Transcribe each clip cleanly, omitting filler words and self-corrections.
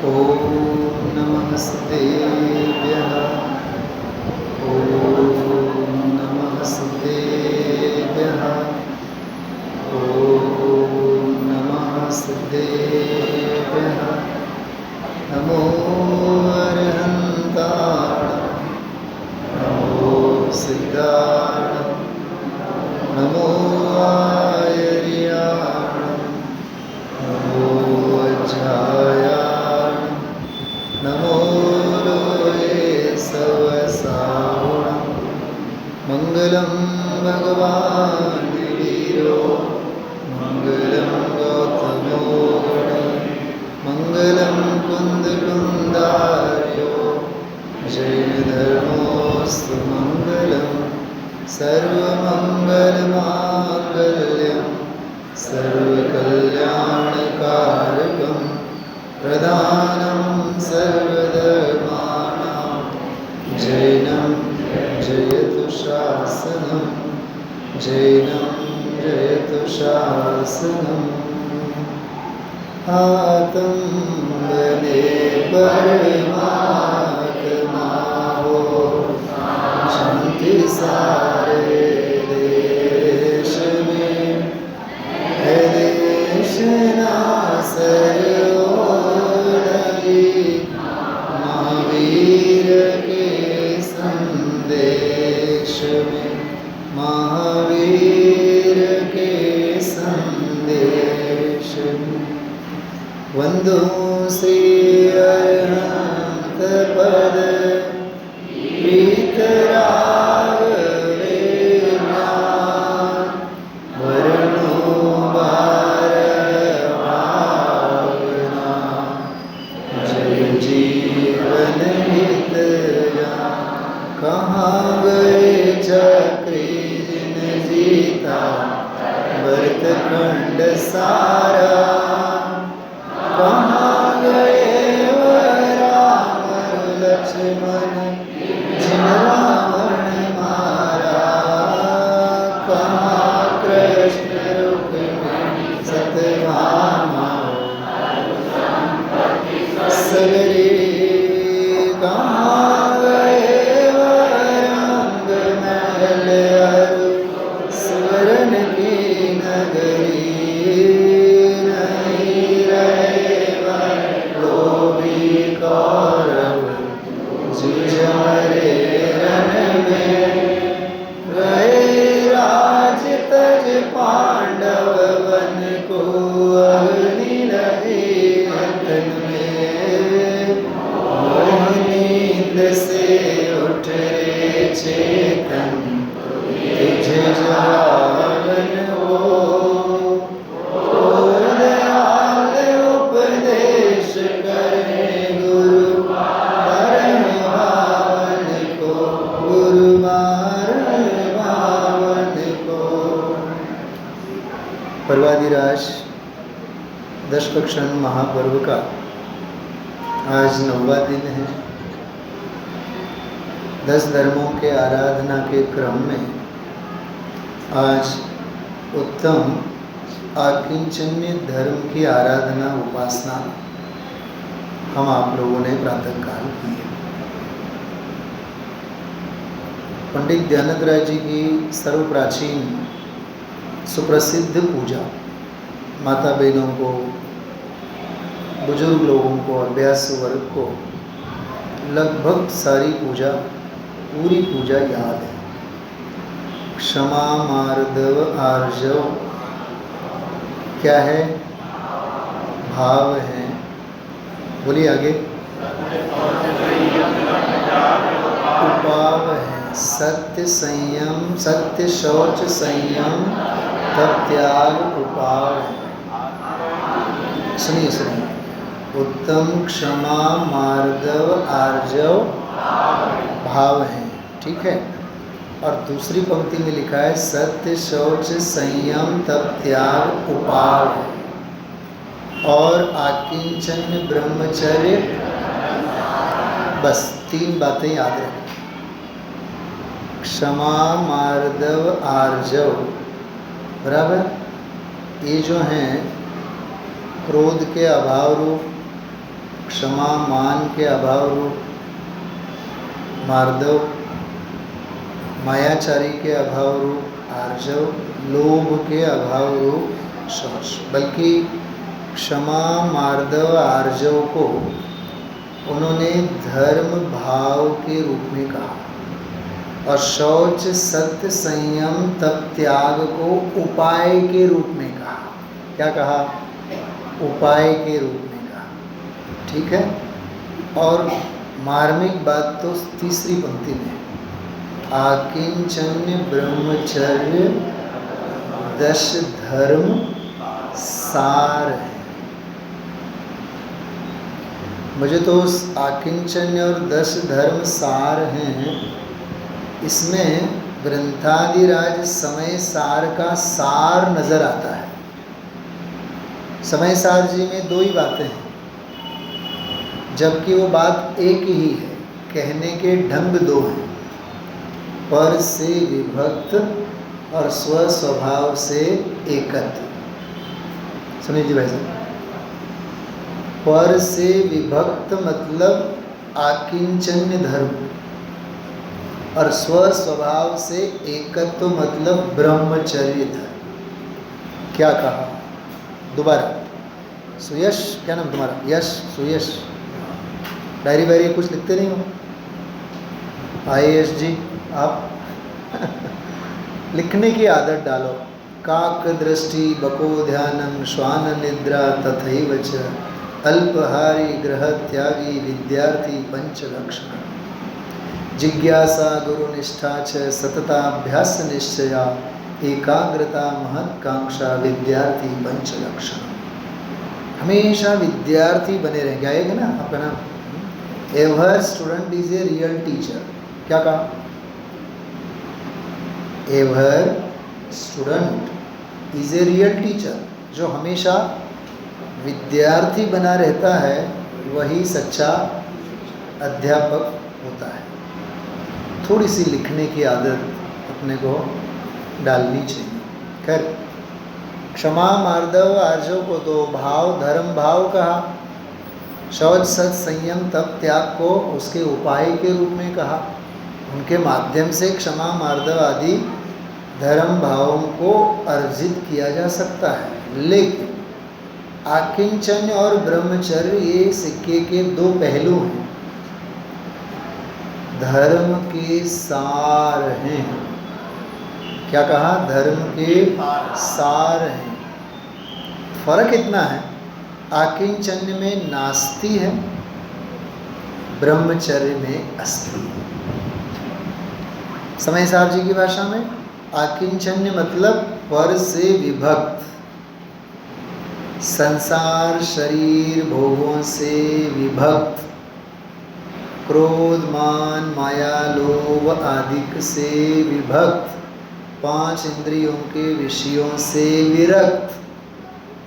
ॐ नमस्तेभ्यः। ॐ नमस्तेभ्यः। ॐ नमस्तेभ्यः। नमो अरहन्ताय, नमो सिद्धाय, नमो आयर्याय, नमो वज्राय, नमो लोये सवसावुणं। मङ्गलं भगवान् वीरो, मङ्गलं गौतमो गुणः, मङ्गलं कुन्दकुन्दार्यो, जैनधर्मोऽस्तु मङ्गलं। सर्वमङ्गलमाङ्गल्यं सर्वकल्याणकारकं, प्रधानं सर्वधर्माणां जैनं जयतु शासनं, जैनं जयतु शासनम्। आतंबने परमात्मा हो, शांति सारे देश में, है देश नासर ओढ़ी, महावीर के संदेश में, महावीर के संदेश में। वंदो श्री अरहंत पद वीतरागवे ज्ञान, वरणो भावना, जय जीवन हित ज्ञान। कहाँ गए चक्री जिन जीता, भरत खंड सारा, कहाँ गए राम लक्ष्मण जिन रावण मारा, कहाँ कृष्ण रुक्मिणी सत्यभामा सगरे, कहाँ गए रंग महल अरु स्वर्ण की नगरी, कौरव जुझ मरे रण में, गए राज तज पांडव वन को, अग्नि रहे रतन में। मोह नींद से उठ रे चेतन, तुझ जावन हो, दयाल उपदेश करे गुरु मारण भावन को, गुरु मारण भावन को। पर्वादिराज दशकक्षण महापर्व का आज 9वां दिन है। 10 धर्मों के आराधना के क्रम में आज उत्तम आकिंचन्य धर्म की आराधना उपासना हम आप लोगों ने प्रातःकाल की है। पंडित दयानंद राय जी की सर्वप्राचीन सुप्रसिद्ध पूजा, माता बहनों को, बुजुर्ग लोगों को, अभ्यास वर्ग को लगभग सारी पूजा, पूरी पूजा याद है। क्षमा मार्दव आर्जव क्या है? भाव है। बोलिए आगे। उपाव है, सत्य संयम, सत्य शौच संयम, तब त्याग उपाव है। सुनिए सुनिए, उत्तम क्षमा मार्दव आर्जव भाव है, ठीक है। और दूसरी पंक्ति में लिखा है सत्य शौच संयम तब त्याग उपाव है। और आकिंचन ब्रह्मचर्य, बस 3 बातें याद रखें। क्षमा मार्दव आर्जव, बराबर। ये जो हैं क्रोध के अभाव रूप, क्षमा मान के अभाव रूप मार्दव, मायाचारी के अभाव रूप आर्जव, लोभ के अभाव रूप शौच। बल्कि क्षमा मार्दव आर्जव को उन्होंने धर्म भाव के रूप में कहा और शौच सत्य संयम तप त्याग को उपाय के रूप में कहा। क्या कहा? उपाय के रूप में कहा। ठीक है। और मार्मिक बात तो तीसरी पंक्ति में, आकिंचन्य ब्रह्मचर्य 10 धर्म सार है। मुझे तो उस आकिंचन्य और 10 धर्म सार हैं, इसमें ग्रंथादिराज समय सार का सार नजर आता है। समय सार जी में 2 ही बातें हैं, जबकि वो बात एक ही है, कहने के ढंग 2 हैं। पर से विभक्त और स्व स्वभाव से एकत्व। सुनिए जी भाई साहब, पर से विभक्त मतलब आकिंचन्य धर्म और स्व स्वभाव से एकत्व मतलब ब्रह्मचर्य धर्म। क्या कहा? दोबारा, सुयश, क्या नाम तुम्हारा? यश, सुयश। डायरी वायरी कुछ लिखते नहीं हो? IAS जी आप लिखने की आदत डालो। काक दृष्टि बको ध्यानम श्वान निद्रा तथैव च अल्पहारी ग्रह त्यागी विद्यार्थी पंच लक्षण। जिज्ञासा गुरु निष्ठा च सतताभ्यास निश्चया एकाग्रता महत्कांक्षा विद्यार्थी पंच लक्षण। हमेशा विद्यार्थी बने रहेंगे। आएगा ना आपका नाम? Ever student is a real teacher. क्या कहा? Ever student is a real teacher. जो हमेशा विद्यार्थी बना रहता है वही सच्चा अध्यापक होता है। थोड़ी सी लिखने की आदत अपने को डालनी चाहिए। खैर, क्षमा मार्दव आर्जव को तो भाव धर्म भाव कहा, शौच सत संयम तप त्याग को उसके उपाय के रूप में कहा। उनके माध्यम से क्षमा मार्दव आदि धर्म भावों को अर्जित किया जा सकता है। लेकिन आकिंचन्य और ब्रह्मचर्य ये सिक्के के 2 पहलू हैं, धर्म के सार हैं। क्या कहा? धर्म के सार हैं। फर्क इतना है, आकिंचन्य में नास्ति है, ब्रह्मचर्य में अस्ति। समय साहब जी की भाषा में आकिंचन्य मतलब पर से विभक्त, संसार शरीर भोगों से विभक्त, क्रोध मान माया लोभ आदि से विभक्त, 5 इंद्रियों के विषयों से विरक्त,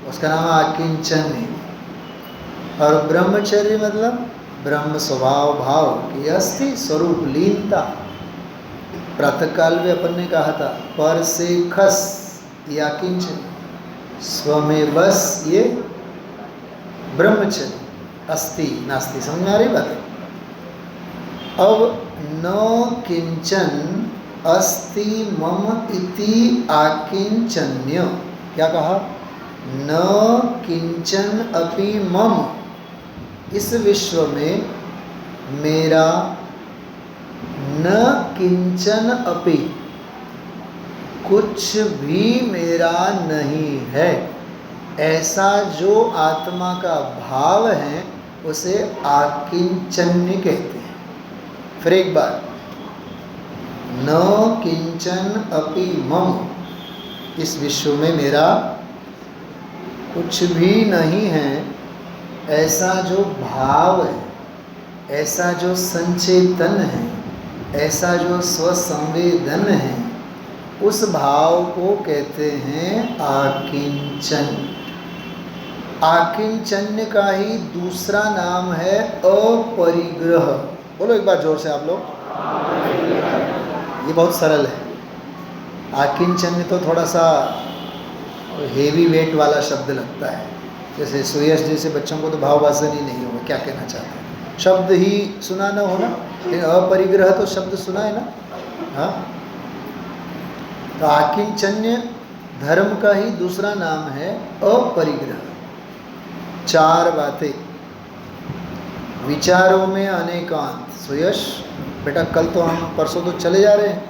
उसका नाम आकिंचन्य। और ब्रह्मचर्य मतलब ब्रह्म स्वभाव भाव की अस्थि स्वरूप लीनता। प्रातःकाल में अपन ने कहा था पर से खस या किंचन, स्व में बस ये ब्रह्मचर्य, अस्ति नास्ति। समझ में आ रही बात है? अब न किंचन अस्ति मम इति आकिंचन्य। क्या कहा? न किंचन अपि मम, इस विश्व में मेरा न किंचन अपि, कुछ भी मेरा नहीं है, ऐसा जो आत्मा का भाव है उसे आकिंचन्य कहते हैं। फिर एक बार, न किंचन अपि मम, इस विश्व में मेरा कुछ भी नहीं है, ऐसा जो भाव है, ऐसा जो संचेतन है, ऐसा जो स्वसंवेदन है, उस भाव को कहते हैं आकिंचन। आकिंचन्य का ही दूसरा नाम है अपरिग्रह। बोलो एक बार जोर से आप लोग। ये बहुत सरल है। आकिंचन्य तो थोड़ा सा हेवी वेट वाला शब्द लगता है, जैसे सुयश जैसे बच्चों को तो भाववासन ही नहीं होगा, क्या कहना चाहते हैं, शब्द ही सुना न हो ना, अपरिग्रह तो शब्द सुना है ना। हाँ, तो आकिंचन्य धर्म का ही दूसरा नाम है अपरिग्रह। 4 बातें, विचारों में अनेकांत। सुयश बेटा, कल तो हम परसों तो चले जा रहे हैं,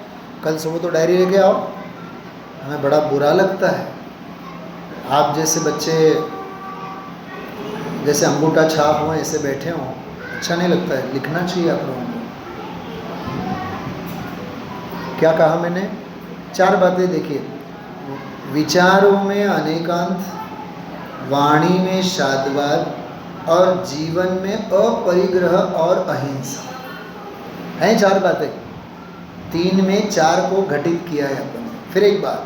कल सुबह तो डायरी लेके आओ। हमें बड़ा बुरा लगता है आप जैसे बच्चे जैसे अंगूठा छाप हो ऐसे बैठे हों, अच्छा नहीं लगता है, लिखना चाहिए आप लोगों को। क्या कहा मैंने? 4 बातें देखिए, विचारों में अनेकांत, वाणी में शाद्वाद और जीवन में अपरिग्रह और अहिंसा हैं 4 बातें। 3 में 4 को घटित किया है अपन। फिर एक बात,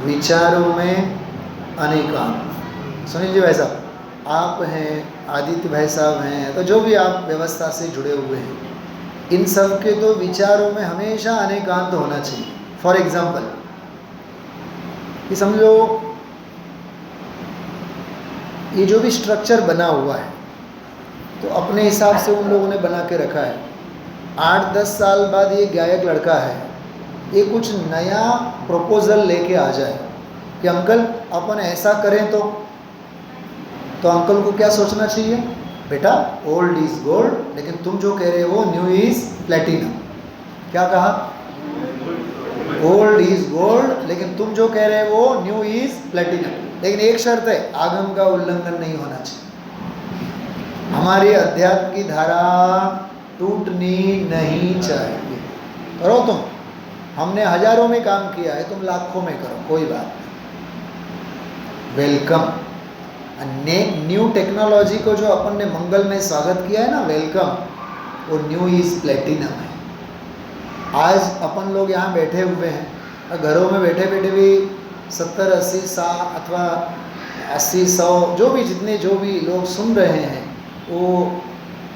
विचारों में अनेकांत। सुनील जी भाई साहब, आप हैं, आदित्य भाई साहब हैं, तो जो भी आप व्यवस्था से जुड़े हुए हैं, इन सब के तो विचारों में हमेशा अनेकांत होना चाहिए। फॉर एग्जाम्पल, कि समझो ये जो भी स्ट्रक्चर बना हुआ है तो अपने हिसाब से उन लोगों ने बना के रखा है। 8-10 साल बाद ये गायक लड़का है, ये कुछ नया प्रपोजल लेके आ जाए कि अंकल अपन ऐसा करें तो अंकल को क्या सोचना चाहिए? बेटा, ओल्ड इज गोल्ड, लेकिन तुम जो कह रहे हो न्यू इज प्लेटिनम। क्या कहा? ओल्ड इज गोल्ड, लेकिन तुम जो कह रहे हो न्यू इज प्लेटिनम। लेकिन एक शर्त है, आगम का उल्लंघन नहीं होना चाहिए। हमारी अध्यात्म की धारा टूटनी नहीं चाहिए। करो तुम, हमने हजारों में काम किया है, तुम लाखों में करो, कोई बात नहीं, वेलकम। न्यू टेक्नोलॉजी को जो अपन ने मंगल में स्वागत किया है ना, वेलकम, वो न्यू इज प्लेटिनम है। आज अपन लोग यहाँ बैठे हुए हैं, घरों में बैठे बैठे भी 70-80 अथवा 80-100 जो भी लोग सुन रहे हैं, वो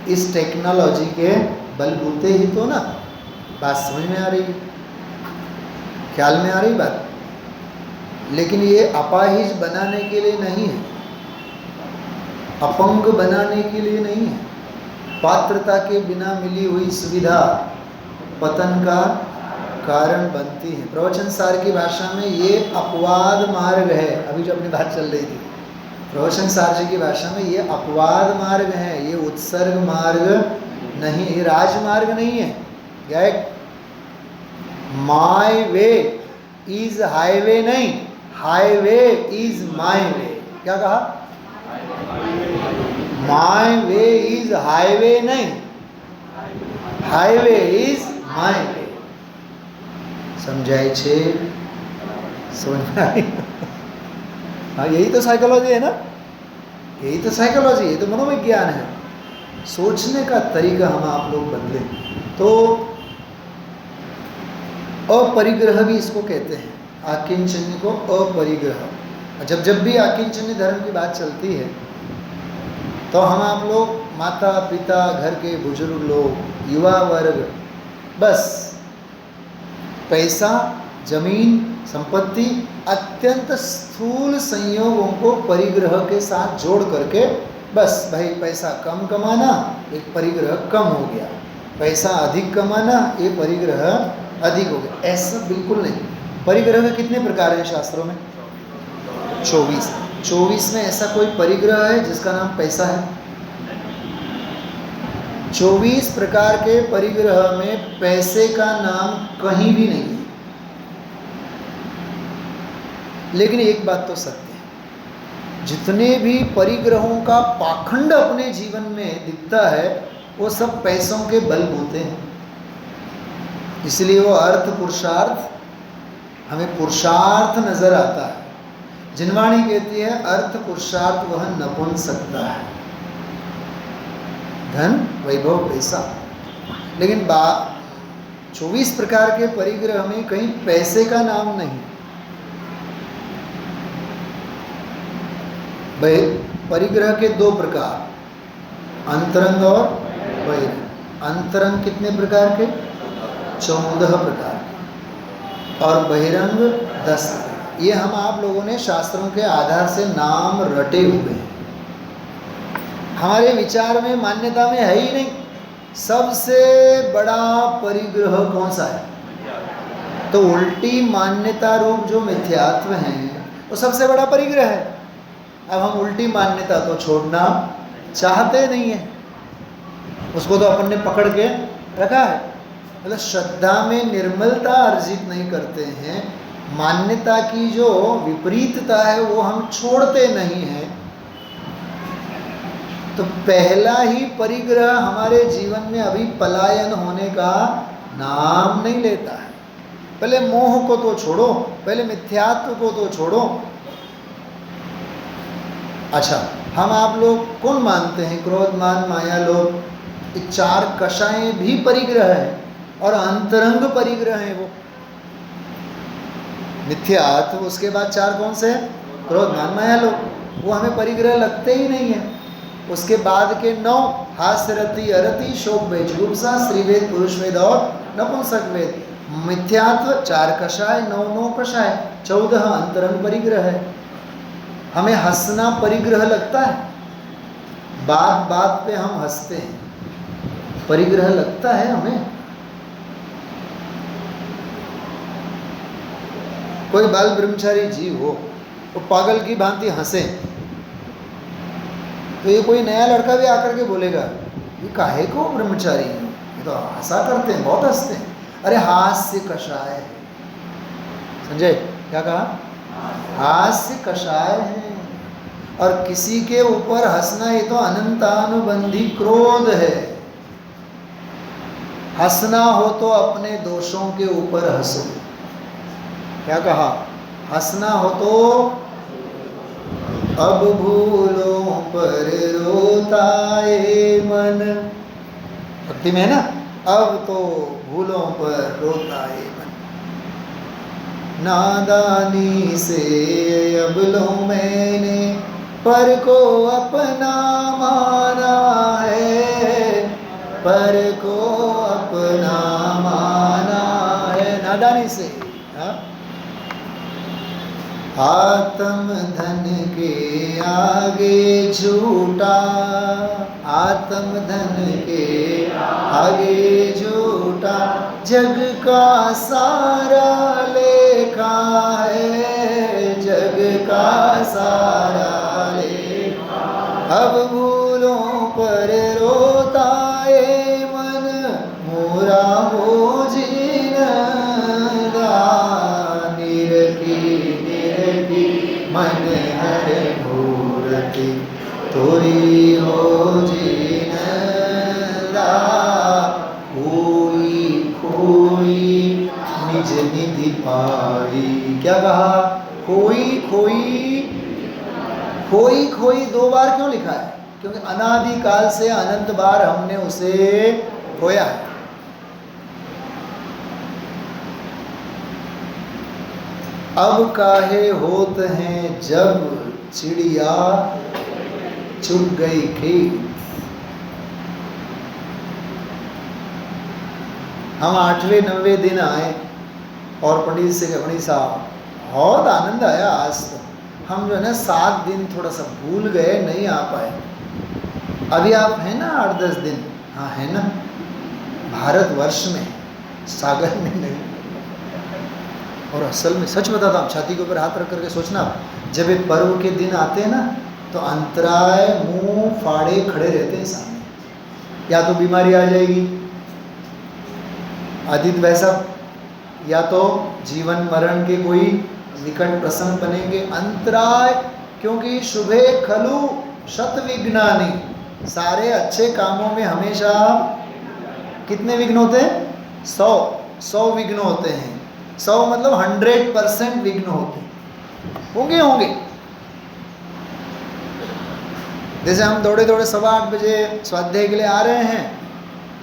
इस टेक्नोलॉजी के बलबूते ही तो ना। बात समझ में आ रही है? ख्याल में आ रही बात? लेकिन ये अपाहिज बनाने के लिए नहीं है, अपंग बनाने के लिए नहीं है। पात्रता के बिना मिली हुई सुविधा पतन का कारण बनती है। प्रवचन सार की भाषा में ये अपवाद मार्ग है। अभी जो अपनी बात चल रही थी, प्रवचन सार जी की भाषा में ये अपवाद मार्ग है, ये उत्सर्ग मार्ग नहीं, ये राजमार्ग नहीं है। गायक, माय वे इज हाईवे नहीं, हाईवे इज माय वे। क्या कहा? माय वे इज हाईवे नहीं, हाईवे इज माय वे। समझाए छे? समझ में आई? हाँ, यही तो साइकोलॉजी है ना, यही तो साइकोलॉजी, ये तो मनोविज्ञान है। सोचने का तरीका हम आप लोग बदले तो अपरिग्रह भी इसको कहते हैं, आकिंचन्य को अपरिग्रह। जब भी आकिंचन्य धर्म की बात चलती है तो हम आप लोग, माता पिता, घर के बुजुर्ग लोग, युवा वर्ग, बस पैसा, जमीन, संपत्ति, अत्यंत स्थूल संयोगों को परिग्रह के साथ जोड़ करके, बस भाई पैसा कम कमाना, एक परिग्रह कम हो गया, पैसा अधिक कमाना, ये परिग्रह अधिक हो गया। ऐसा बिल्कुल नहीं। परिग्रह के कितने प्रकार हैं शास्त्रों में? 24 में ऐसा कोई परिग्रह है जिसका नाम पैसा है? 24 प्रकार के परिग्रह में पैसे का नाम कहीं भी नहीं है। लेकिन एक बात तो सत्य है, जितने भी परिग्रहों का पाखंड अपने जीवन में दिखता है वो सब पैसों के बलबूते हैं। इसलिए वो अर्थ पुरुषार्थ, हमें पुरुषार्थ नजर आता है। जिनवाणी कहती है अर्थ पुरुषार्थ वह नपुंसकता है, धन वैभव पैसा। लेकिन 24 प्रकार के परिग्रह में कहीं पैसे का नाम नहीं। परिग्रह के 2 प्रकार, अंतरंग और बहिरंग। अंतरंग कितने प्रकार के? 14 प्रकार के, और बहिरंग 10 प्रकार। ये हम आप लोगों ने शास्त्रों के आधार से नाम रटे हुए हैं, हमारे विचार में मान्यता में है ही नहीं। सबसे बड़ा परिग्रह कौन सा है? तो उल्टी मान्यता रूप जो मिथ्यात्व है वो सबसे बड़ा परिग्रह है। अब हम उल्टी मान्यता तो छोड़ना चाहते नहीं है, उसको तो अपन ने पकड़ के रखा है। मतलब श्रद्धा में निर्मलता अर्जित नहीं करते हैं, मान्यता की जो विपरीतता है वो हम छोड़ते नहीं हैं। तो पहला ही परिग्रह हमारे जीवन में अभी पलायन होने का नाम नहीं लेता है। पहले मोह को तो छोड़ो, पहले मिथ्यात्व को तो छोड़ो। अच्छा, हम आप लोग कौन मानते हैं क्रोध मान माया लोभ, ये चार कषाएं भी परिग्रह है और अंतरंग परिग्रह है। वो मिथ्यात्व, उसके बाद चार कौन से? क्रोध मान माया लोभ, वो हमें परिग्रह लगते ही नहीं है। उसके बाद के 9 हास्य रति अरति शोक वेद जुगुप्सा स्त्रीवेद पुरुषवेद और नपुंसक वेद। मिथ्यात्व 4 कषाय, 9 कषाय, 14 अंतरंग परिग्रह है। हमें हंसना परिग्रह लगता है, बात बात पे हम हंसते हैं, परिग्रह लगता है हमें। कोई बाल ब्रह्मचारी जीव हो वो पागल की भांति हंसे तो ये कोई नया लड़का भी आकर के बोलेगा ये काहे को ब्रह्मचारी है, ये तो हंसा करते हैं, बहुत हंसते हैं। अरे हास्य कषाय है। संजय क्या कहा? हास्य कषाय है। और किसी के ऊपर हंसना ये तो अनंतानुबंधी क्रोध है। हंसना हो तो अपने दोषों के ऊपर हंसो। क्या कहा? हंसना हो तो अब भूलों पर रोता है मन। भक्ति में है ना, अब तो भूलों पर रोता है मन। नादानी से अब लो मैंने पर को अपना माना है, पर को अपना माना है। नादानी से आत्म धन के आगे झूठा, आत्म धन के आगे झूठा, जग का सारा लेखा है, जग का सारा लेखा। अब भूलों पर रोता है मन, मोरा हो जीना मन हर मूर्ति तोरी हो जिनदा। खोई खोई निज निधि पाई। क्या कहा? खोई खोई, खोई खोई 2 बार क्यों लिखा है? क्योंकि अनादिकाल से अनंत बार हमने उसे खोया है। अब काहे होत हैं जब चिड़िया चुग गई खेत। हम 8वें 9वें दिन आए और पंडित से पंडित साहब बहुत आनंद आया आज तो। हम जो है ना 7 दिन थोड़ा सा भूल गए, नहीं आ पाए। अभी आप हैं ना 8-10 दिन? हाँ है ना, भारतवर्ष में, सागर में नहीं। और असल में सच बताता हूँ, छाती के ऊपर हाथ रख करके सोचना, जब ये पर्व के दिन आते हैं ना तो अंतराय मुंह फाड़े खड़े रहते हैं सामने। या तो बीमारी आ जाएगी, आदित्य वैसा, या तो जीवन मरण के कोई विकट प्रसंग बनेंगे। अंतराय, क्योंकि शुभे खलु शत विघ्नानि, सारे अच्छे कामों में हमेशा कितने विघ्न होते हैं? 100 विघ्न होते हैं। 100 मतलब 100% विघ्न होते होंगे। जैसे हम दौड़े दौड़े 8:15 बजे स्वाध्याय के लिए आ रहे हैं,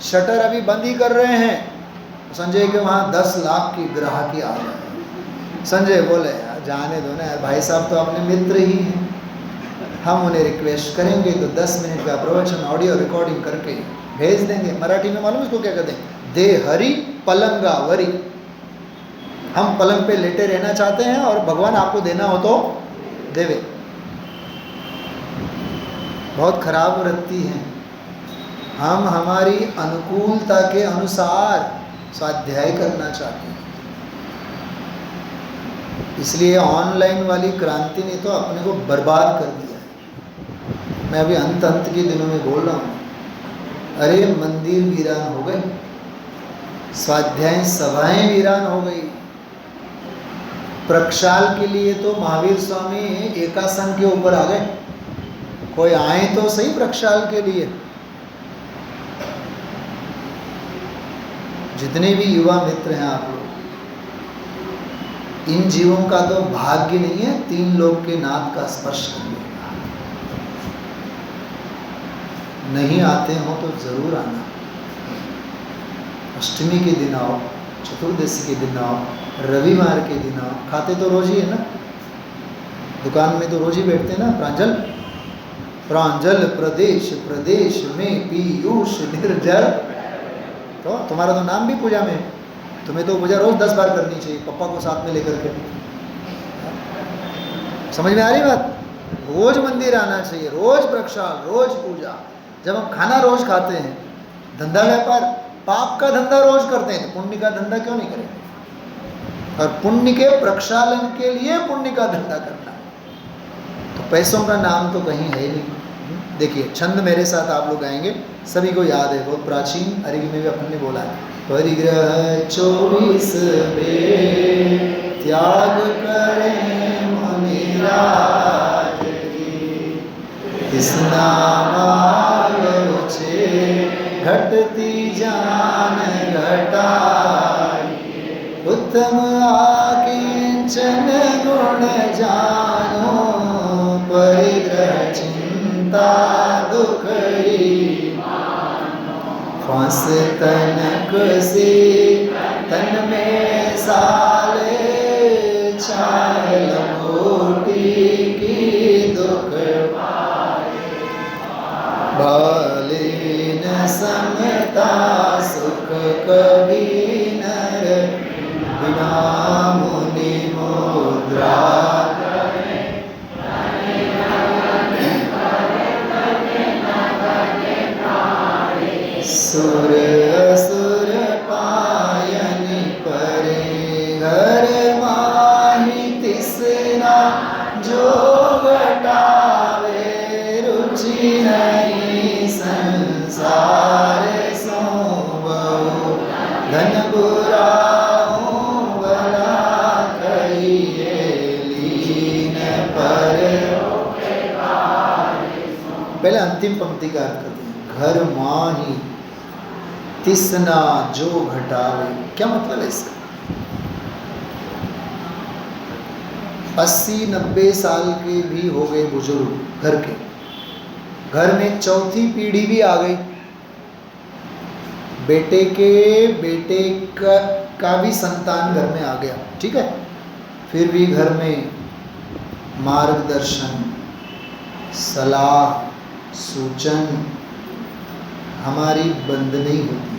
शटर अभी बंद ही कर रहे हैं, संजय के वहाँ 10 लाख की ग्राहकी आ रही है। संजय बोले यार जाने दो ना यार, भाई साहब तो अपने मित्र ही हैं, हम उन्हें रिक्वेस्ट करेंगे तो 10 मिनट का प्रवचन ऑडियो रिकॉर्डिंग करके भेज देंगे। मराठी में मालूम इसको क्या कहते हैं? दे हरि पलंगावरी। हम पलंग पे लेटे रहना चाहते हैं और भगवान आपको देना हो तो देवे। बहुत खराब वृत्ति है। हम हमारी अनुकूलता के अनुसार स्वाध्याय करना चाहते हैं। इसलिए ऑनलाइन वाली क्रांति ने तो अपने को बर्बाद कर दिया है। मैं अभी अंत के दिनों में बोल रहा हूँ, अरे मंदिर वीरान हो गए, स्वाध्याय सभाएं वीरान हो गई। प्रक्षाल के लिए तो महावीर स्वामी एकासन के ऊपर आ गए। कोई आए तो सही प्रक्षाल के लिए। जितने भी युवा मित्र हैं आप लोग, इन जीवों का तो भाग्य नहीं है 3 लोक के नाथ का स्पर्श करने का। नहीं आते हो तो जरूर आना। अष्टमी के दिन आओ, चतुर्दशी के दिन आओ, रविवार के दिन आओ। खाते तो रोज ही है ना, दुकान में तो रोज ही बैठते हैं ना। प्रांजल प्रांजल प्रदेश प्रदेश में पीयूष निर्जल। तो तुम्हारा तो नाम भी पूजा में, तुम्हें तो पूजा रोज 10 बार करनी चाहिए, पप्पा को साथ में लेकर के। समझ में आ रही बात? रोज मंदिर आना चाहिए, रोज प्रक्षाल, रोज पूजा। जब हम खाना रोज खाते हैं, धंधा व्यापार पाप का धंधा रोज करते हैं, तो पुण्य का धंधा क्यों नहीं करेंगे? और पुण्य के प्रक्षालन के लिए पुण्य का धंधा करना, तो पैसों का नाम तो कहीं है ही नहीं। देखिए छंद मेरे साथ आप लोग गाएंगे, सभी को याद है, बहुत प्राचीन अरिग में भी अपन ने बोला है। परिग्रह 24 त्याग करें मुनिराज की, तृष्णा मार्ग उछे घटती जान घटाई, उत्तम आकिंचन गुण जानो, परिग्रह चिंता दुखड़ी, फांस तनक से तन में साले, छाल मोटी की दुख भाले न समता, सुख कभी नर बिना मुनि मुद्रा, सुर असुर पायन परे, घर माहि तिसना जो घटावे, रुचि नहीं संसार सो बहु, धन बुरा भला कहिए लीन पर। पहले अंतिम पंक्ति का अर्थ करते हैं, घर माही तिसना जो घटावे। क्या मतलब है इसका? 80-90 साल के भी हो गए बुजुर्ग घर के, घर में चौथी पीढ़ी भी आ गई, बेटे का भी संतान घर में आ गया, ठीक है, फिर भी घर में मार्गदर्शन, सलाह, सूचन हमारी बंद नहीं होती।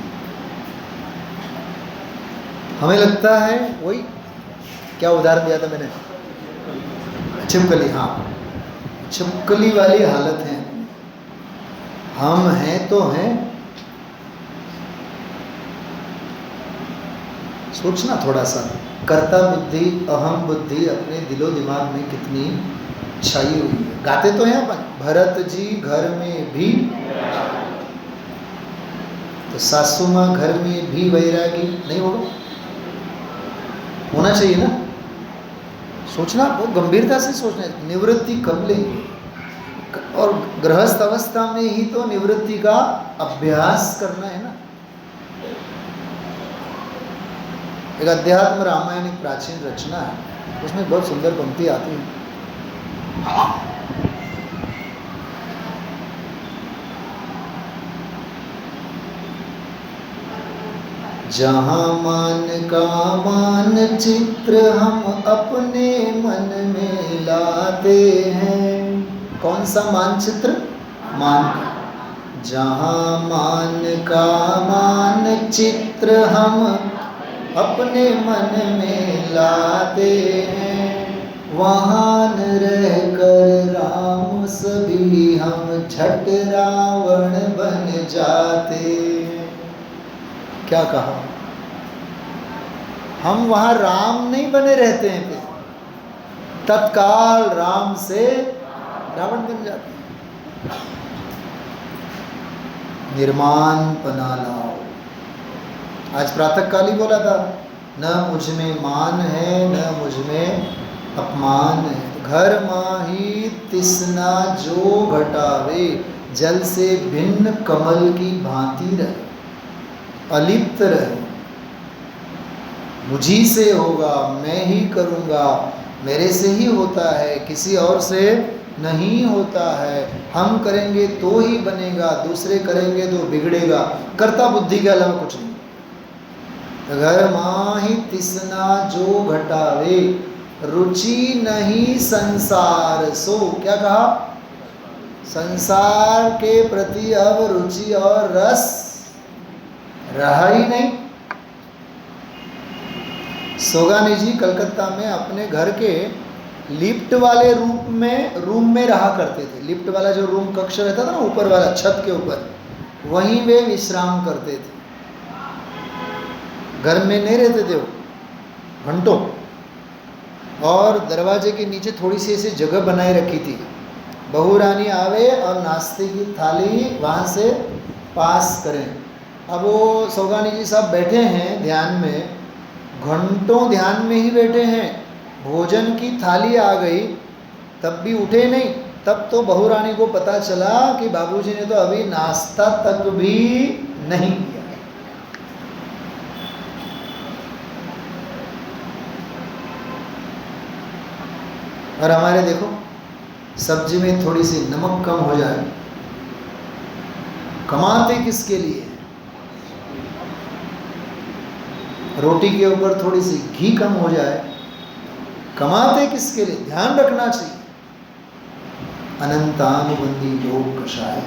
हमें लगता है, वही क्या उदाहरण दिया था मैंने, छिपकली। हाँ, छिपकली वाली हालत है। हम हैं तो हैं। सोचना थोड़ा सा, कर्ता बुद्धि, अहम बुद्धि अपने दिलो दिमाग में कितनी छाई हुई है। गाते तो हैं अपन, भरत जी घर में भी, तो सासू माँ घर में भी वैरागी नहीं होना चाहिए ना। सोचना, बहुत गंभीरता से सोचना है। निवृत्ति कब लेंगे? और गृहस्थ अवस्था में ही तो निवृत्ति का अभ्यास करना है ना। एक अध्यात्म रामायण एक प्राचीन रचना है, उसमें बहुत सुंदर पंक्ति आती है। जहाँ मान का मानचित्र हम अपने मन में लाते हैं। कौन सा मानचित्र? मान का। जहाँ मान का मानचित्र हम अपने मन में लाते हैं, वहाँ न रह कर राम सभी हम झट रावण बन जाते हैं। क्या कहा? हम वहाँ राम नहीं बने रहते हैं, फिर तत्काल राम से रावण बन जाते हैं। निर्माणपना लाओ। आज प्रातः काल ही बोला था, न मुझ में मान है न मुझ में अपमान है। घर माही तिसना जो घटावे, जल से भिन्न कमल की भांति रहे, अलिप्त रहे। मुझी से होगा, मैं ही करूँगा, मेरे से ही होता है, किसी और से नहीं होता है। हम करेंगे तो ही बनेगा, दूसरे करेंगे तो बिगड़ेगा। कर्ता बुद्धि के अलावा कुछ नहीं। घर माही तिसना जो घटावे, रुचि नहीं संसार सो। क्या कहा? संसार के प्रति अब रुचि और रस रहा ही नहीं। सोगानी जी कलकत्ता में अपने घर के लिफ्ट वाले रूम में रहा करते थे। लिफ्ट वाला जो रूम कक्ष रहता था ना, ऊपर वाला छत के ऊपर, वहीं वे विश्राम करते थे। घर में नहीं रहते थे वो घंटों। और दरवाजे के नीचे थोड़ी सी ऐसी जगह बनाई रखी थी, बहू रानी आवे और नाश्ते की थाली वहाँ से पास करें। अब वो सोगानी जी साहब बैठे हैं ध्यान में, घंटों ध्यान में ही बैठे हैं। भोजन की थाली आ गई तब भी उठे नहीं। तब तो बहू रानी को पता चला कि बाबूजी ने तो अभी नाश्ता तक भी नहीं किया। और हमारे देखो, सब्जी में थोड़ी सी नमक कम हो जाए, कमाते किसके लिए? रोटी के ऊपर थोड़ी सी घी कम हो जाए, कमाते किसके लिए? ध्यान रखना चाहिए। अनंतानुबंधी योग कषाय।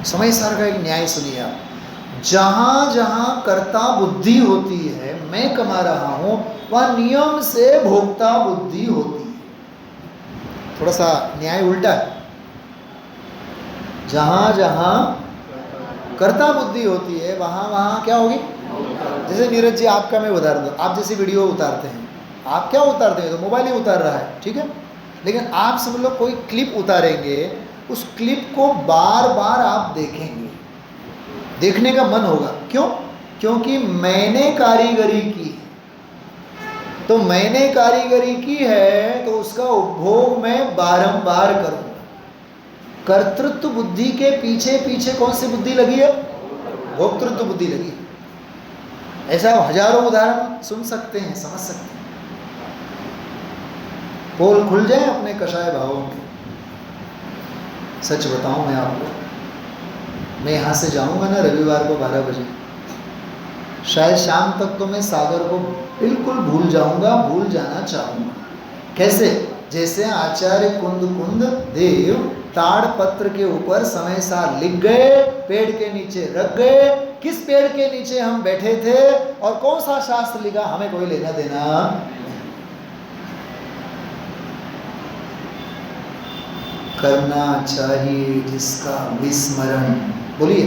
समय सार का एक न्याय सुनिए आप। जहां जहां कर्ता बुद्धि होती है, मैं कमा रहा हूं, वह नियम से भोक्ता बुद्धि होती है। थोड़ा सा न्याय उल्टा है। जहां जहां कर्ता बुद्धि होती है, वहां वहां क्या होगी? जैसे नीरज जी, आपका मैं उदाहरण दूं। आप जैसे वीडियो उतारते हैं, आप क्या उतारते हैं? तो मोबाइल ही उतार रहा है, ठीक है। लेकिन आप सब लोग कोई क्लिप उतारेंगे, उस क्लिप को बार बार आप देखेंगे, देखने का मन होगा। क्यों? क्योंकि मैंने कारीगरी की। तो मैंने कारीगरी की है तो उसका उपभोग मैं बारंबार करूंगा। कर्तृत्व बुद्धि के पीछे पीछे कौन सी बुद्धि लगी है? भोक्तृत्व बुद्धि लगी है। ऐसा हजारों उदाहरण सुन सकते हैं, समझ सकते हैं। पोल खुल जाए अपने कषाय भावों में। सच बताऊं मैं आपको, मैं यहाँ से जाऊंगा ना रविवार को 12 बजे, शायद शाम तक तो मैं सागर को बिल्कुल भूल जाऊंगा, भूल जाना चाहूंगा। कैसे? जैसे आचार्य कुंद देव ताड़ पत्र के ऊपर समय सार लिख गए, पेड़ के नीचे रख गए। किस पेड़ के नीचे हम बैठे थे और कौन सा शास्त्र लिखा, हमें कोई लेना देना। करना चाहिए जिसका विस्मरण, बोलिए,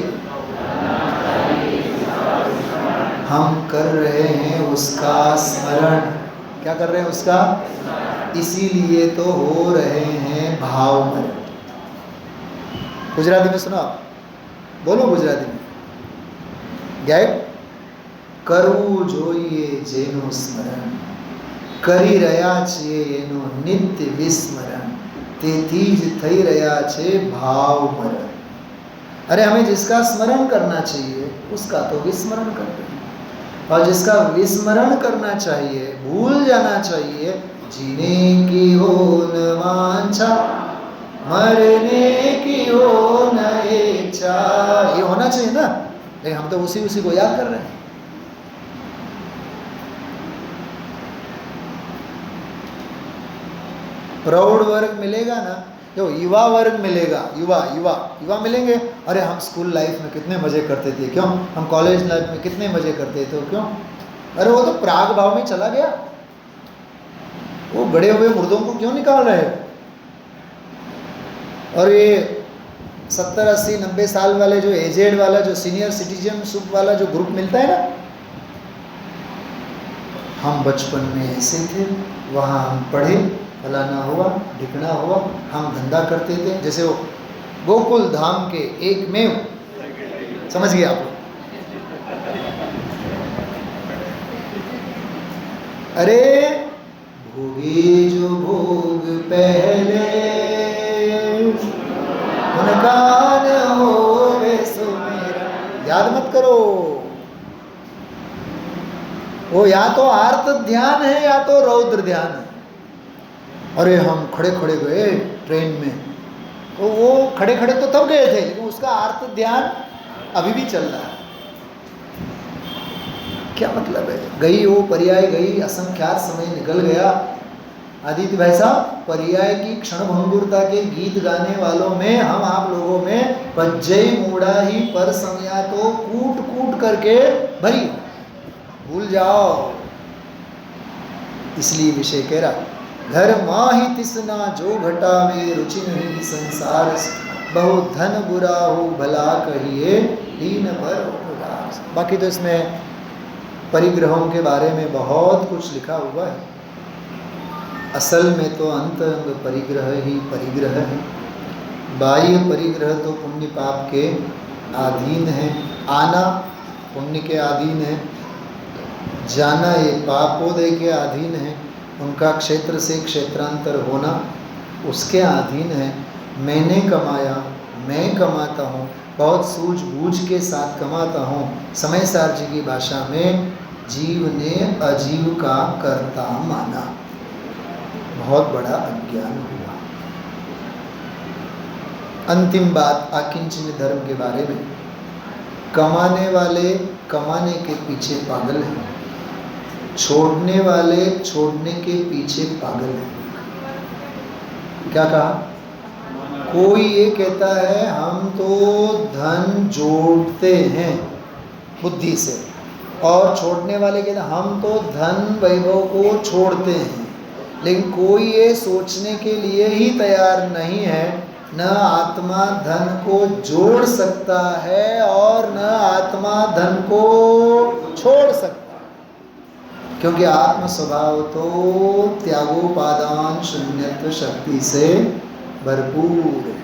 हम कर रहे हैं उसका स्मरण। क्या कर रहे हैं? उसका। इसीलिए तो हो रहे हैं भावमय। गुजराती में सुना? बोलो गुजराती में। गायब। करવું જોઈએ જેનું સ્મરણ, કરી રહ્યા છીએ એનું નિત્ય વિસ્મરણ, તેથી જ થઈ રહ્યા છે ભાવમરણ। अरे हमें जिसका स्मरण करना चाहिए उसका तो विस्मरण कर रहे हैं, और जिसका विस्मरण करना चाहिए, भूल जाना चाहिए, जीने की हो न वांछा, मरने की हो न इच्छा, ये होना चाहिए ना। लेकिन हम तो उसी को याद कर रहे हैं। प्रौढ़ वर्ग मिलेगा ना, जो युवा वर्ग मिलेगा, युवा युवा युवा मिलेंगे, अरे हम स्कूल लाइफ में कितने मज़े करते थे, क्यों हम कॉलेज लाइफ में कितने मज़े करते थे, क्यों, अरे वो तो प्राग भाव में चला गया, वो गड़े हुए मुर्दों को क्यों निकाल रहे हो। और ये 70, 80, 90 साल वाले जो एजेड वाला, जो सीनियर सिटीजनशिप वाला जो ग्रुप मिलता है ना, हम बचपन में ऐसे थे, वहाँ हम पढ़े, फलाना हुआ, ढिकना हुआ, हम धंधा करते थे, जैसे वो गोकुल धाम के एक में, समझ गए आप लोग। अरे भोगी जो भोग पहले उनका न होवे सो मेरा, याद मत करो, वो या तो आर्त ध्यान है या तो रौद्र ध्यान है। अरे हम खड़े खड़े गए ट्रेन में, तो वो खड़े खड़े तो तब गए थे, लेकिन उसका आर्त ध्यान अभी भी चल रहा है। क्या मतलब है, गई वो पर्याय गई, असंख्यात समय निकल गया। आदित्य भाई साहब, पर्याय की क्षणभंगुरता के गीत गाने वालों में, हम आप लोगों में पज्जई मूड़ा ही पर समया तो कूट कूट करके भरी, भूल जाओ। इसलिए विषय कह रहा, घर माही तिसना जो घटावे रुचि नहीं संसार, बहु धन बुरा हो भला कहिए दीन भर उदास। बाकी तो इसमें परिग्रहों के बारे में बहुत कुछ लिखा हुआ है। असल में तो अंतरंग परिग्रह ही परिग्रह है, बाह्य परिग्रह तो पुण्य पाप के अधीन है, आना पुण्य के अधीन है, जाना ये पापोदय के अधीन है, उनका क्षेत्र से क्षेत्रांतर होना उसके अधीन है। मैंने कमाया, मैं कमाता हूँ, बहुत सूझबूझ के साथ कमाता हूँ। समय सार जी की भाषा में जीव ने अजीव का कर्ता माना, बहुत बड़ा अज्ञान हुआ। अंतिम बात आकिंचन धर्म के बारे में, कमाने वाले कमाने के पीछे पागल हैं, छोड़ने वाले छोड़ने के पीछे पागल हैं। क्या कहा, कोई ये कहता है हम तो धन जोड़ते हैं बुद्धि से, और छोड़ने वाले कहते हैं हम तो धन वैभव को छोड़ते हैं। लेकिन कोई ये सोचने के लिए ही तैयार नहीं है, न आत्मा धन को जोड़ सकता है और न आत्मा धन को छोड़ सकता, क्योंकि आत्म स्वभाव तो त्यागोपादान शून्यत्व शक्ति से भरपूर है।